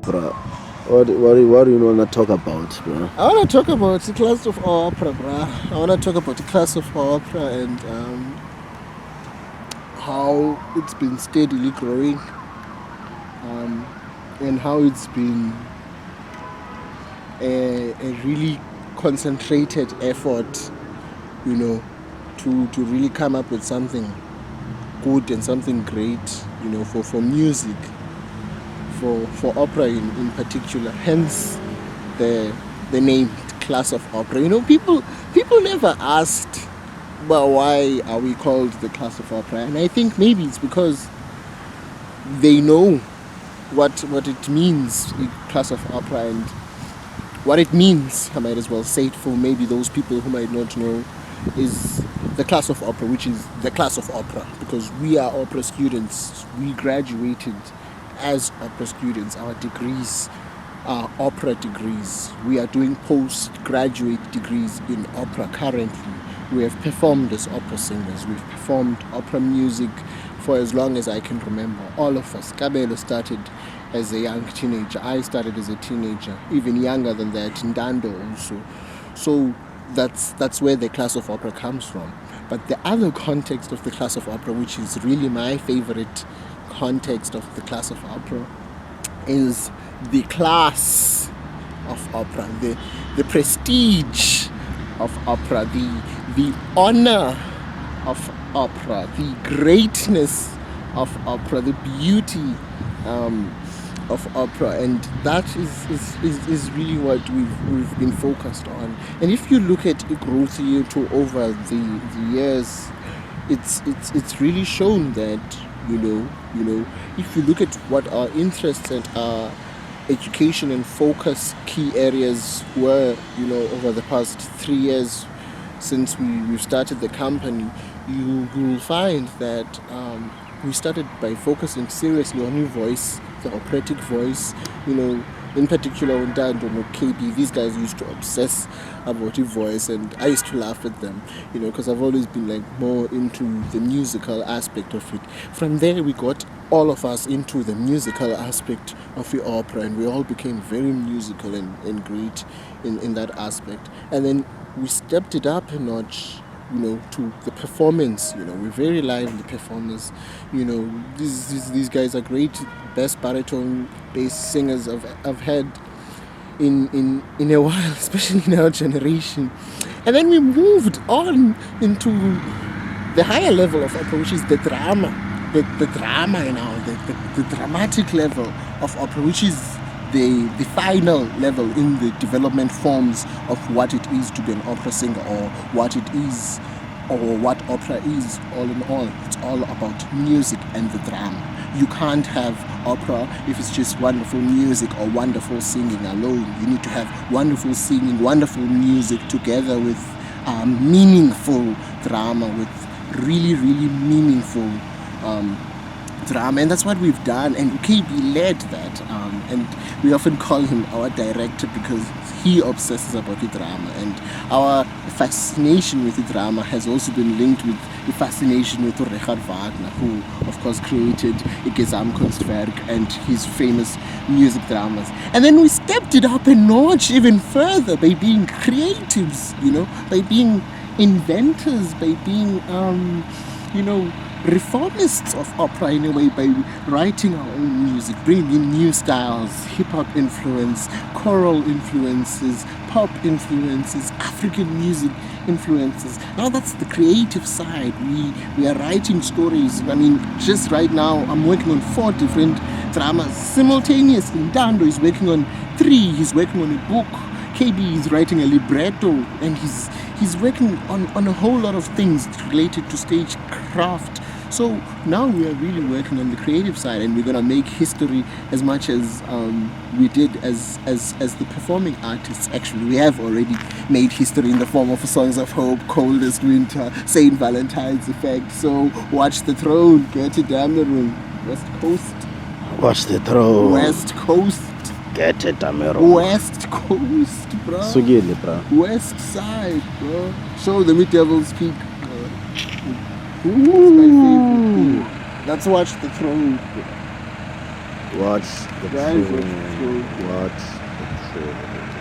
Bro, what do you want to talk about, bro? I want to talk about the class of opera, bruh. I want to talk about the class of opera and how it's been steadily growing and how it's been a really concentrated effort, to really come up with something good and something great, for music, for opera in particular. Hence the name class of opera. People never asked, but why are we called the class of opera? And I think maybe it's because they know what it means, class of opera, and what it means, I might as well say it for maybe those people who might not know, is the class of opera, which is the class of opera, because we are opera students. We graduated as opera students. Our degrees are opera degrees. We are doing postgraduate degrees in opera currently. We have performed as opera singers. We've performed opera music for as long as I can remember. All of us. Kabelo started as a young teenager. I started as a teenager, even younger than that, Ndando also. So that's where the class of opera comes from. But the other context of the class of opera, which is really my favorite context of the class of opera, is the class of opera, the prestige of opera, the honor of opera, the greatness of opera, the beauty of opera, and that is really what we've been focused on. And if you look at growth over the years, it's really shown that if you look at what our interests and our education and focus key areas were, over the past 3 years since we've started the company, you will find that we started by focusing seriously on your voice, the operatic voice, in particular on Dando and KB. These guys used to obsess about your voice, and I used to laugh at them, because I've always been more into the musical aspect of it. From there, we got all of us into the musical aspect of the opera, and we all became very musical and great in that aspect. And then we stepped it up a notch, to the performance. We're very lively performers. These guys are great, best baritone bass singers I've had in a while, especially in our generation. And then we moved on into the higher level of opera, which is the drama, the drama the dramatic level of opera, which is the final level in the development forms of what it is to be an opera singer, or what it is, or what opera is. All in all, it's all about music and the drama. You can't have opera if it's just wonderful music or wonderful singing alone. You need to have wonderful singing, wonderful music together with meaningful drama, with really, really meaningful drama. And that's what we've done, and KB led that, and we often call him our director because he obsesses about the drama, and our fascination with the drama has also been linked with the fascination with Richard Wagner, who of course created Gesamtkunstwerk and his famous music dramas. And then we stepped it up a notch even further by being creatives, by being inventors, by being reformists of opera in a way, by writing our own music, bringing in new styles, hip-hop influence, choral influences, pop influences, African music influences. Now that's the creative side. We are writing stories. Just right now I'm working on 4 different dramas simultaneously. Dando is working on 3. He's working on a book. KB is writing a libretto, and he's working on a whole lot of things related to stage craft. So now we are really working on the creative side, and we're gonna make history as much as we did as the performing artists. Actually, we have already made history in the form of Songs of Hope, Coldest Winter, Saint Valentine's Effect. So watch the throne, get it down the room. West Coast. Watch the throne. West Coast. Get it, Amero. West Coast, bro. Sugili, bro. West Side, bro. Show them Devil's Peak, bro. Ooh. That's my favorite. Let's watch the throne. Watch the Rise of truth. truth. Watch the truth.